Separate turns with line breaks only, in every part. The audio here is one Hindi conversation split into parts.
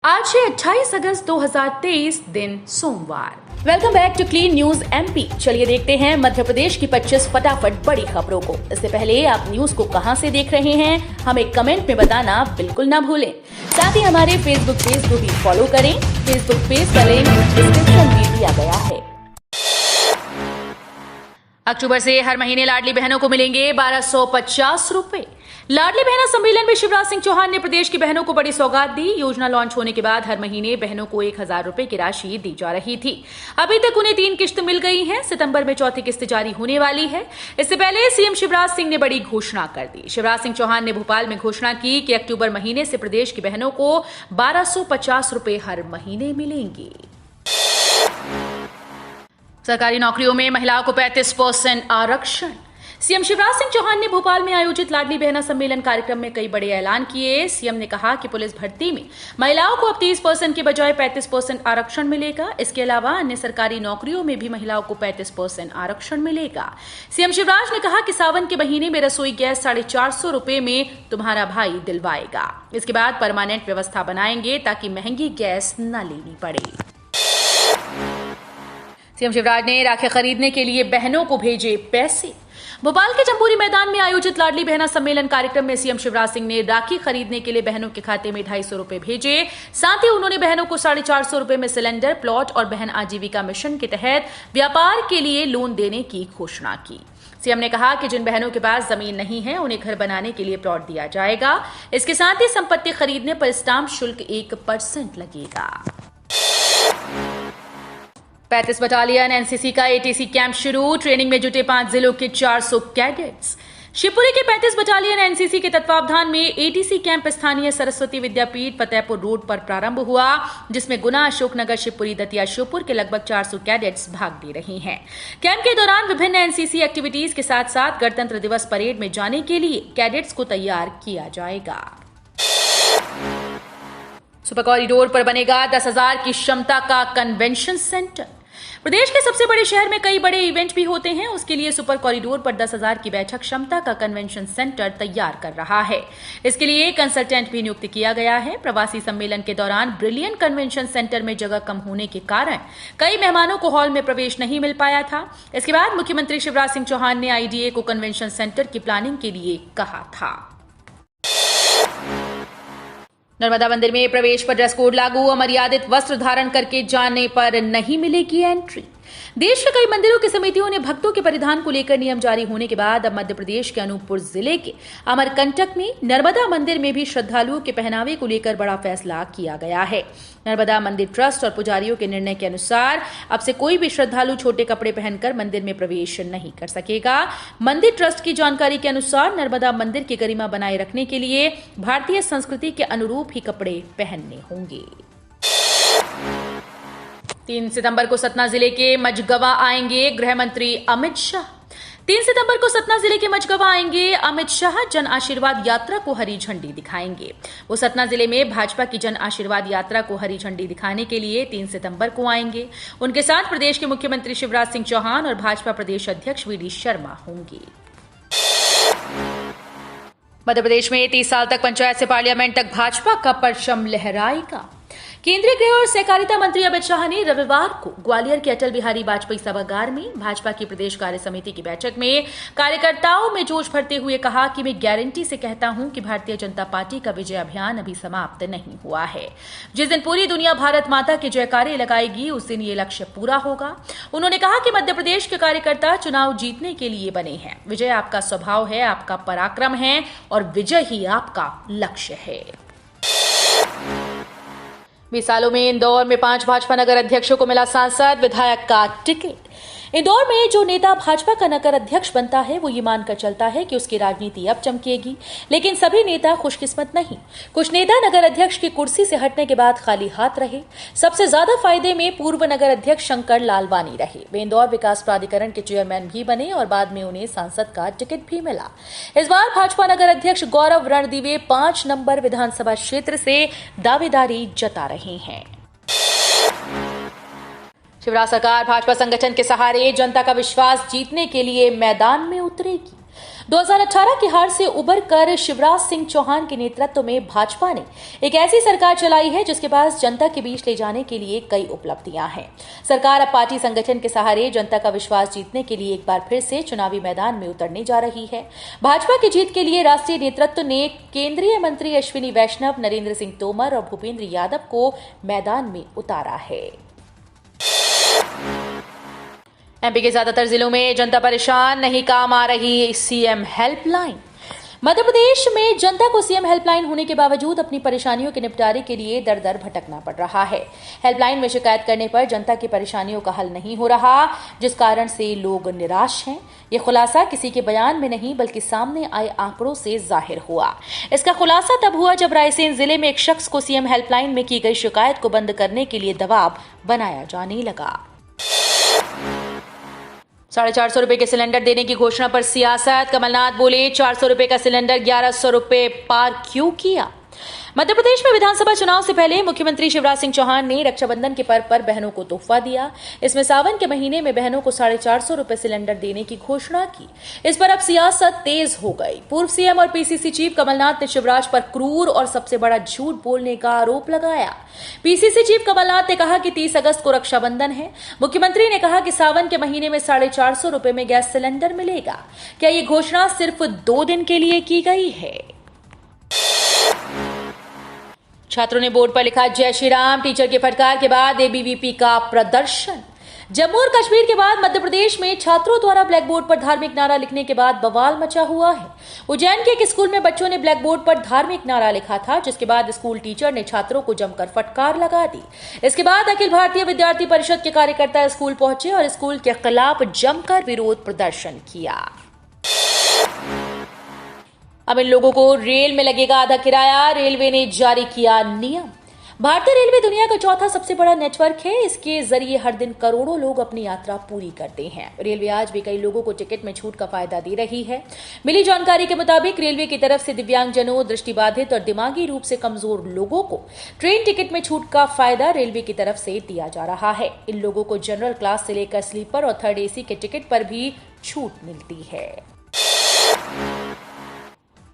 आज है 28 अगस्त 2023 दिन सोमवार। Welcome back to Clean News MP. चलिए देखते हैं मध्य प्रदेश की 25 फटाफट बड़ी खबरों को। इससे पहले आप न्यूज को कहां से देख रहे हैं हमें कमेंट में बताना बिल्कुल ना भूलें। साथ ही हमारे फेसबुक पेज को भी फॉलो करें। फेसबुक पेज का लिंक डिस्क्रिप्शन में दिया गया है। अक्टूबर से हर महीने लाडली बहनों को मिलेंगे 1250 रुपए। लाडली बहना सम्मेलन में शिवराज सिंह चौहान ने प्रदेश की बहनों को बड़ी सौगात दी। योजना लॉन्च होने के बाद हर महीने बहनों को 1000 रुपए की राशि दी जा रही थी। अभी तक उन्हें 3 किस्त मिल गई हैं। सितंबर में चौथी किस्त जारी होने वाली है। इससे पहले सीएम शिवराज सिंह ने बड़ी घोषणा कर दी। शिवराज सिंह चौहान ने भोपाल में घोषणा की कि अक्टूबर महीने से प्रदेश की बहनों को 1250 रुपए हर महीने मिलेंगे। सरकारी नौकरियों में महिलाओं को 35% आरक्षण। सीएम शिवराज सिंह चौहान ने भोपाल में आयोजित लाडली बहना सम्मेलन कार्यक्रम में कई बड़े ऐलान किए। सीएम ने कहा कि पुलिस भर्ती में महिलाओं को अब 30% के बजाय 35% आरक्षण मिलेगा। इसके अलावा अन्य सरकारी नौकरियों में भी महिलाओं को 35% आरक्षण मिलेगा। सीएम शिवराज ने कहा कि सावन के महीने में रसोई गैस 450 रुपए में तुम्हारा भाई दिलवाएगा। इसके बाद परमानेंट व्यवस्था बनाएंगे ताकि महंगी गैस न लेनी पड़े। सीएम शिवराज ने राखी खरीदने के लिए बहनों को भेजे पैसे। भोपाल के जम्बूरी मैदान में आयोजित लाडली बहना सम्मेलन कार्यक्रम में सीएम शिवराज सिंह ने राखी खरीदने के लिए बहनों के खाते में 250 रुपए भेजे। साथ ही उन्होंने बहनों को 450 रुपए में सिलेंडर, प्लॉट और बहन आजीविका मिशन के तहत व्यापार के लिए लोन देने की घोषणा की। सीएम ने कहा कि जिन बहनों के पास जमीन नहीं है उन्हें घर बनाने के लिए प्लॉट दिया जाएगा। इसके साथ ही संपत्ति खरीदने पर स्टाम्प शुल्क 1% लगेगा। 35 बटालियन एनसीसी का एटीसी कैंप शुरू। ट्रेनिंग में जुटे 5 जिलों के 400 कैडेट्स। शिवपुरी के 35 बटालियन एनसीसी के तत्वावधान में एटीसी कैंप स्थानीय सरस्वती विद्यापीठ फतेहपुर रोड पर प्रारंभ हुआ, जिसमें गुना, अशोकनगर, शिवपुरी, दतिया, श्योपुर के लगभग 400 कैडेट्स भाग ले रहे हैं। कैंप के दौरान विभिन्न एनसीसी एक्टिविटीज के साथ साथ गणतंत्र दिवस परेड में जाने के लिए कैडेट्स को तैयार किया जाएगा। सुपर कॉरिडोर पर बनेगा 10,000 की क्षमता का कन्वेंशन सेंटर। प्रदेश के सबसे बड़े शहर में कई बड़े इवेंट भी होते हैं। उसके लिए सुपर कॉरिडोर पर 10,000 की बैठक क्षमता का कन्वेंशन सेंटर तैयार कर रहा है। इसके लिए कंसल्टेंट भी नियुक्त किया गया है। प्रवासी सम्मेलन के दौरान ब्रिलियंट कन्वेंशन सेंटर में जगह कम होने के कारण कई मेहमानों को हॉल में प्रवेश नहीं मिल पाया था। इसके बाद मुख्यमंत्री शिवराज सिंह चौहान ने आईडीए को कन्वेंशन सेंटर की प्लानिंग के लिए कहा था। नर्मदा मंदिर में प्रवेश पर ड्रेस कोड लागू। अमर्यादित वस्त्र धारण करके जाने पर नहीं मिलेगी एंट्री। देश के कई मंदिरों की समितियों ने भक्तों के परिधान को लेकर नियम जारी होने के बाद अब मध्य प्रदेश के अनूपपुर जिले के अमरकंटक में नर्मदा मंदिर में भी श्रद्धालुओं के पहनावे को लेकर बड़ा फैसला किया गया है। नर्मदा मंदिर ट्रस्ट और पुजारियों के निर्णय के अनुसार अब से कोई भी श्रद्धालु छोटे कपड़े पहनकर मंदिर में प्रवेश नहीं कर सकेगा। मंदिर ट्रस्ट की जानकारी के अनुसार नर्मदा मंदिर की गरिमा बनाए रखने के लिए भारतीय संस्कृति के अनुरूप ही कपड़े पहनने होंगे। 3 सितंबर को सतना जिले के मझगवा आएंगे गृह मंत्री अमित शाह। 3 सितंबर को सतना जिले के मझगवा आएंगे अमित शाह। जन आशीर्वाद यात्रा को हरी झंडी दिखाएंगे। वो सतना जिले में भाजपा की जन आशीर्वाद यात्रा को हरी झंडी दिखाने के लिए 3 सितंबर को आएंगे। उनके साथ प्रदेश के मुख्यमंत्री शिवराज सिंह चौहान और भाजपा प्रदेश अध्यक्ष वीडी शर्मा होंगे। मध्य प्रदेश में 30 साल तक पंचायत से पार्लियामेंट तक भाजपा का परचम लहराएगा। केंद्रीय गृह और सहकारिता मंत्री अमित शाह ने रविवार को ग्वालियर के अटल बिहारी वाजपेयी सभागार में भाजपा की प्रदेश कार्य समिति की बैठक में कार्यकर्ताओं में जोश भरते हुए कहा कि मैं गारंटी से कहता हूं कि भारतीय जनता पार्टी का विजय अभियान अभी समाप्त नहीं हुआ है। जिस दिन पूरी दुनिया भारत माता के जयकारे लगाएगी उस दिन ये लक्ष्य पूरा होगा। उन्होंने कहा कि मध्य प्रदेश के कार्यकर्ता चुनाव जीतने के लिए बने हैं। विजय आपका स्वभाव है, आपका पराक्रम है और विजय ही आपका लक्ष्य है। 20 सालों में इंदौर में 5 भाजपा नगर अध्यक्षों को मिला सांसद विधायक का टिकट। इंदौर में जो नेता भाजपा का नगर अध्यक्ष बनता है वो ये मानकर चलता है कि उसकी राजनीति अब चमकेगी, लेकिन सभी नेता खुशकिस्मत नहीं। कुछ नेता नगर अध्यक्ष की कुर्सी से हटने के बाद खाली हाथ रहे। सबसे ज्यादा फायदे में पूर्व नगर अध्यक्ष शंकर लालवानी रहे। वे इंदौर विकास प्राधिकरण के चेयरमैन भी बने और बाद में उन्हें सांसद का टिकट भी मिला। इस बार भाजपा नगर अध्यक्ष गौरव रणदीवे 5 नंबर विधानसभा क्षेत्र से दावेदारी जता रहे हैं। शिवराज सरकार भाजपा संगठन के सहारे जनता का विश्वास जीतने के लिए मैदान में उतरेगी। 2018 की हार से उबर कर शिवराज सिंह चौहान के नेतृत्व में भाजपा ने एक ऐसी सरकार चलाई है जिसके पास जनता के बीच ले जाने के लिए कई उपलब्धियां हैं। सरकार अब पार्टी संगठन के सहारे जनता का विश्वास जीतने के लिए एक बार फिर से चुनावी मैदान में उतरने जा रही है। भाजपा की जीत के लिए राष्ट्रीय नेतृत्व ने केंद्रीय मंत्री अश्विनी वैष्णव, नरेंद्र सिंह तोमर और भूपेंद्र यादव को मैदान में उतारा है। एमपी के ज्यादातर जिलों में जनता परेशान, नहीं काम आ रही सीएम हेल्पलाइन। मध्य प्रदेश में जनता को सीएम हेल्पलाइन होने के बावजूद अपनी परेशानियों के निपटारे के लिए दर दर भटकना पड़ रहा है। हेल्पलाइन में शिकायत करने पर जनता की परेशानियों का हल नहीं हो रहा, जिस कारण से लोग निराश हैं। ये खुलासा किसी के बयान में नहीं बल्कि सामने आए आंकड़ों से जाहिर हुआ। इसका खुलासा तब हुआ जब रायसेन जिले में एक शख्स को सीएम हेल्पलाइन में की गई शिकायत को बंद करने के लिए दबाव बनाया जाने लगा। 450 रुपए के सिलेंडर देने की घोषणा पर सियासत। कमलनाथ बोले 400 रुपए का सिलेंडर 1100 रुपए पार क्यों किया। मध्य प्रदेश में विधानसभा चुनाव से पहले मुख्यमंत्री शिवराज सिंह चौहान ने रक्षाबंधन के पर्व पर बहनों को तोहफा दिया। इसमें सावन के महीने में बहनों को 450 रुपए सिलेंडर देने की घोषणा की। इस पर अब सियासत तेज हो गई। पूर्व सीएम और पीसीसी चीफ कमलनाथ ने शिवराज पर क्रूर और सबसे बड़ा झूठ बोलने का आरोप लगाया। पीसीसी चीफ कमलनाथ ने कहा कि 30 अगस्त को रक्षाबंधन है। मुख्यमंत्री ने कहा कि सावन के महीने में 450 रुपए में गैस सिलेंडर मिलेगा। क्या ये घोषणा सिर्फ 2 दिन के लिए की गई है? छात्रों ने बोर्ड पर लिखा जय श्री राम। टीचर के फटकार के बाद एबीवीपी का प्रदर्शन। जम्मू और कश्मीर के बाद मध्य प्रदेश में छात्रों द्वारा ब्लैक बोर्ड पर धार्मिक नारा लिखने के बाद बवाल मचा हुआ है। उज्जैन के एक स्कूल में बच्चों ने ब्लैक बोर्ड पर धार्मिक नारा लिखा था, जिसके बाद स्कूल टीचर ने छात्रों को जमकर फटकार लगा दी। इसके बाद अखिल भारतीय विद्यार्थी परिषद के कार्यकर्ता स्कूल पहुंचे और स्कूल के खिलाफ जमकर विरोध प्रदर्शन किया। अब इन लोगों को रेल में लगेगा आधा किराया। रेलवे ने जारी किया नियम। भारतीय रेलवे दुनिया का चौथा सबसे बड़ा नेटवर्क है। इसके जरिए हर दिन करोड़ों लोग अपनी यात्रा पूरी करते हैं। रेलवे आज भी कई लोगों को टिकट में छूट का फायदा दे रही है। मिली जानकारी के मुताबिक रेलवे की तरफ से दिव्यांगजनों, दृष्टिबाधित और दिमागी रूप से कमजोर लोगों को ट्रेन टिकट में छूट का फायदा रेलवे की तरफ से दिया जा रहा है। इन लोगों को जनरल क्लास से लेकर स्लीपर और थर्ड एसी के टिकट पर भी छूट मिलती है।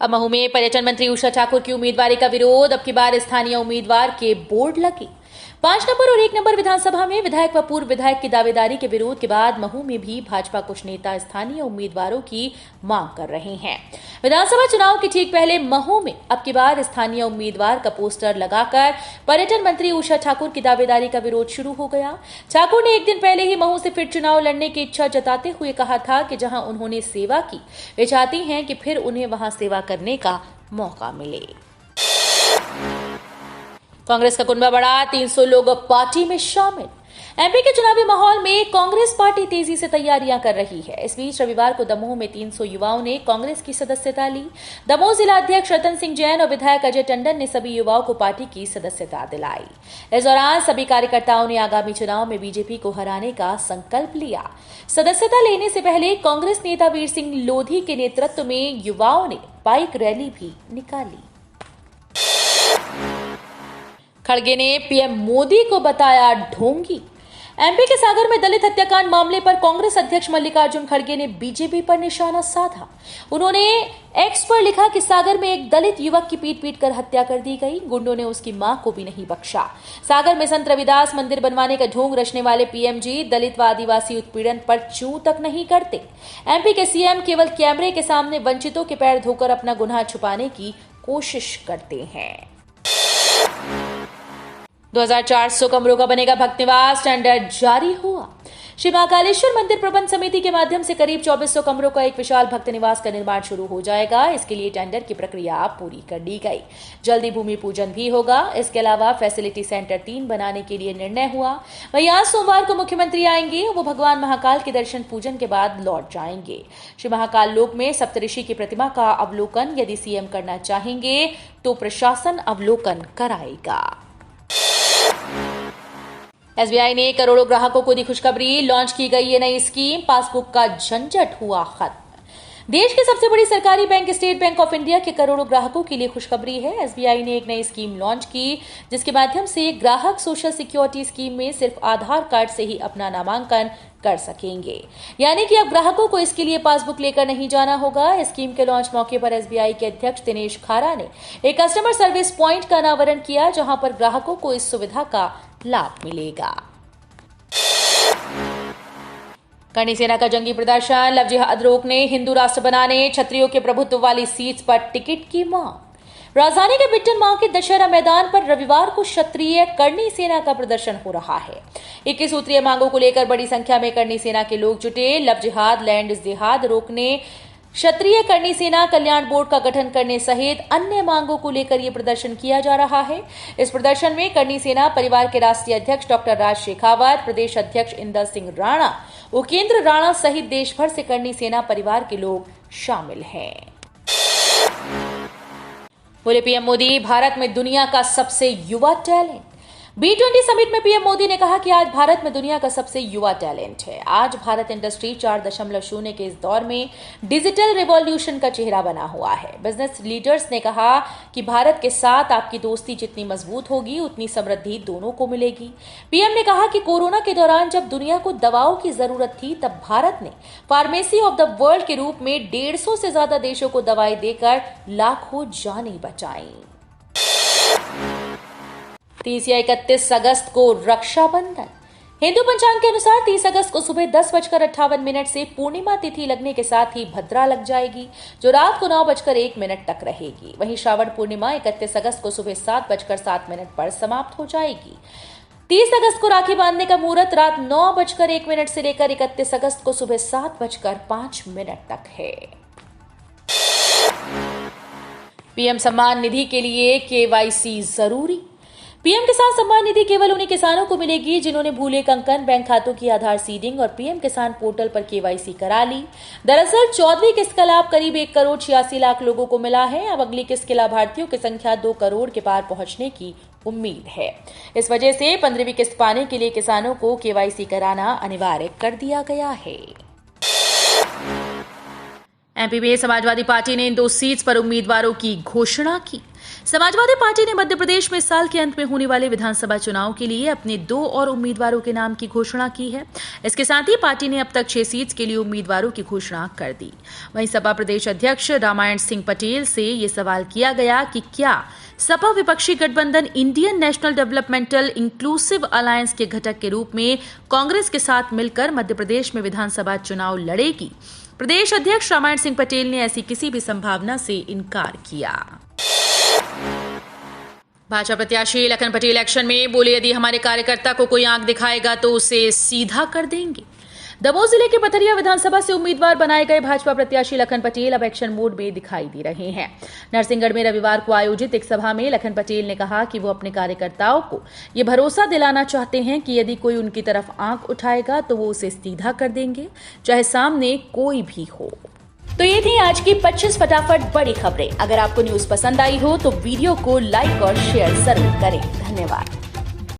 अब महू में पर्यटन मंत्री उषा ठाकुर की उम्मीदवारी का विरोध। अब की बार स्थानीय उम्मीदवार के बोर्ड लगे। 5 नंबर और 1 नंबर विधानसभा में विधायक व पूर्व विधायक की दावेदारी के विरोध के बाद महू में भी भाजपा कुछ नेता स्थानीय उम्मीदवारों की मांग कर रहे हैं। विधानसभा चुनाव के ठीक पहले महू में अब की बार स्थानीय उम्मीदवार का पोस्टर लगाकर पर्यटन मंत्री उषा ठाकुर की दावेदारी का विरोध शुरू हो गया। ठाकुर ने एक दिन पहले ही महू से फिर चुनाव लड़ने की इच्छा जताते हुए कहा था कि जहां उन्होंने सेवा की, वे चाहती हैं कि फिर उन्हें वहां सेवा करने का मौका मिले। कांग्रेस का कुनबा बढ़ा, 300 लोग पार्टी में शामिल। एमपी के चुनावी माहौल में कांग्रेस पार्टी तेजी से तैयारियां कर रही है। इस बीच रविवार को दमोह में 300 युवाओं ने कांग्रेस की सदस्यता ली। दमोह जिला अध्यक्ष रतन सिंह जैन और विधायक अजय टंडन ने सभी युवाओं को पार्टी की सदस्यता दिलाई। इस दौरान सभी कार्यकर्ताओं ने आगामी चुनाव में बीजेपी को हराने का संकल्प लिया। सदस्यता लेने से पहले कांग्रेस नेता वीर सिंह लोधी के नेतृत्व में युवाओं ने बाइक रैली भी निकाली। खड़गे ने पीएम मोदी को बताया ढोंगी। एमपी के सागर में दलित हत्याकांड मामले पर कांग्रेस अध्यक्ष मल्लिकार्जुन खड़गे ने बीजेपी पर निशाना साधा। उन्होंने एक्स पर लिखा कि सागर में एक दलित युवक की पीट कर हत्या कर दी गई। गुंडों ने उसकी मां को भी नहीं बख्शा। सागर में संत रविदास मंदिर बनवाने का ढोंग रचने वाले पीएम जी दलित व आदिवासी उत्पीड़न पर चूं तक नहीं करते। एमपी के सीएम केवल कैमरे के सामने वंचितों के पैर धोकर अपना गुनाह छुपाने की कोशिश करते हैं। 2400 कमरों का बनेगा भक्त निवास। टेंडर जारी हुआ। श्री महाकालेश्वर मंदिर प्रबंध समिति के माध्यम से करीब 2400 कमरों का एक विशाल भक्त निवास का निर्माण शुरू हो जाएगा। इसके लिए टेंडर की प्रक्रिया पूरी कर ली गई। जल्दी भूमि पूजन भी होगा। इसके अलावा फैसिलिटी सेंटर 3 बनाने के लिए निर्णय हुआ। वहीं आज सोमवार को मुख्यमंत्री आएंगे। वो भगवान महाकाल के दर्शन पूजन के बाद लौट जाएंगे। श्री महाकाल लोक में सप्तऋषि की प्रतिमा का अवलोकन यदि सीएम करना चाहेंगे तो प्रशासन अवलोकन कराएगा। एसबीआई ने करोड़ों ग्राहकों को दी खुशखबरी। लॉन्च की गई ये नई स्कीम, पासबुक का झंझट हुआ खत्म। देश की सबसे बड़ी सरकारी bank state bank of India के करोड़ों ग्राहकों के लिए खुशखबरी है। एसबीआई ने एक नई स्कीम लॉन्च की, जिसके माध्यम से ग्राहक सोशल सिक्योरिटी स्कीम में सिर्फ आधार कार्ड से ही अपना नामांकन कर सकेंगे। यानी कि अब ग्राहकों को इसके लिए पासबुक लेकर नहीं जाना होगा। इस स्कीम के लॉन्च मौके पर एसबीआई के अध्यक्ष दिनेश खारा ने एक कस्टमर सर्विस पॉइंट का अनावरण किया, जहां पर ग्राहकों को इस सुविधा का लाभ मिलेगा। करणी सेना का जंगी प्रदर्शन, लव जिहाद रोकने, हिंदू राष्ट्र बनाने, क्षत्रियों के प्रभुत्व वाली सीट पर टिकट की मांग। राजधानी के बिट्टन मां के दशहरा मैदान पर रविवार को क्षत्रिय करणी सेना का प्रदर्शन हो रहा है। 21 सूत्रीय मांगों को लेकर बड़ी संख्या में करणी सेना के लोग जुटे। लव जिहाद, लैंड जिहाद रोकने, क्षत्रिय करणी सेना कल्याण बोर्ड का गठन करने सहित अन्य मांगों को लेकर यह प्रदर्शन किया जा रहा है। इस प्रदर्शन में करणी सेना परिवार के राष्ट्रीय अध्यक्ष डॉक्टर राज शेखावत, प्रदेश अध्यक्ष इंदर सिंह राणा, उपेंद्र राणा सहित देश भर से करणी सेना परिवार के लोग शामिल हैं। बोले पीएम मोदी, भारत में दुनिया का सबसे युवा टैलेंट। B20 समिट में पीएम मोदी ने कहा कि आज भारत में दुनिया का सबसे युवा टैलेंट है। आज भारत इंडस्ट्री 4.0 के इस दौर में डिजिटल रिवॉल्यूशन का चेहरा बना हुआ है। बिजनेस लीडर्स ने कहा कि भारत के साथ आपकी दोस्ती जितनी मजबूत होगी, उतनी समृद्धि दोनों को मिलेगी। पीएम ने कहा कि कोरोना के दौरान जब दुनिया को दवाओं की जरूरत थी, तब भारत ने फार्मेसी ऑफ द वर्ल्ड के रूप में 150 से ज्यादा देशों को दवाई देकर लाखों जानें बचाई। 30 या 31 अगस्त को रक्षाबंधन। हिंदू पंचांग के अनुसार 30 अगस्त को सुबह 10:58 से पूर्णिमा तिथि लगने के साथ ही भद्रा लग जाएगी, जो रात को 9:01 तक रहेगी। वहीं श्रावण पूर्णिमा 31 अगस्त को सुबह 7:07 पर समाप्त हो जाएगी। 30 अगस्त को राखी बांधने का मुहूर्त रात 9:01 से लेकर 31 अगस्त को सुबह 7:05 तक है। पीएम सम्मान निधि के लिए केवाईसी जरूरी। पीएम किसान सम्मान निधि केवल उन्हीं किसानों को मिलेगी जिन्होंने भूले कंकन, बैंक खातों की आधार सीडिंग और पीएम किसान पोर्टल पर केवाईसी करा ली। दरअसल 14वीं किस्त का लाभ करीब 1,86,00,000 लोगों को मिला है। अब अगली किस्त के लाभार्थियों की संख्या 2 करोड़ के पार पहुंचने की उम्मीद है। इस वजह से 15वीं किस्त पाने के लिए किसानों को केवाईसी कराना अनिवार्य कर दिया गया है। एमपी में समाजवादी पार्टी ने इन 2 सीट्स पर उम्मीदवारों की घोषणा की। समाजवादी पार्टी ने मध्य प्रदेश में साल के अंत में होने वाले विधानसभा चुनाव के लिए अपने 2 और उम्मीदवारों के नाम की घोषणा की है। इसके साथ ही पार्टी ने अब तक 6 सीट्स के लिए उम्मीदवारों की घोषणा कर दी। वहीं सपा प्रदेश अध्यक्ष रामायण सिंह पटेल से ये सवाल किया गया कि क्या सपा विपक्षी गठबंधन Indian national developmental inclusive alliance के घटक के रूप में कांग्रेस के साथ मिलकर मध्य प्रदेश में विधानसभा चुनाव लड़ेगी। प्रदेश अध्यक्ष रामायण सिंह पटेल ने ऐसी किसी भी संभावना से इनकार किया। भाजपा प्रत्याशी लखन पटेल एक्शन में बोले, यदि हमारे कार्यकर्ता को कोई आंख दिखाएगा तो उसे सीधा कर देंगे। दमोह जिले के पथरिया विधानसभा से उम्मीदवार बनाए गए भाजपा प्रत्याशी लखन पटेल अब एक्शन मोड में दिखाई दे रहे हैं। नरसिंहगढ़ में रविवार को आयोजित एक सभा में लखन पटेल ने कहा कि वो अपने कार्यकर्ताओं को ये भरोसा दिलाना चाहते हैं कि यदि कोई उनकी तरफ आंख उठाएगा तो वो उसे सीधा कर देंगे, चाहे सामने कोई भी हो। तो ये थी आज की 25 फटाफट बड़ी खबरें। अगर आपको न्यूज पसंद आई हो तो वीडियो को लाइक और शेयर जरूर करें। धन्यवाद।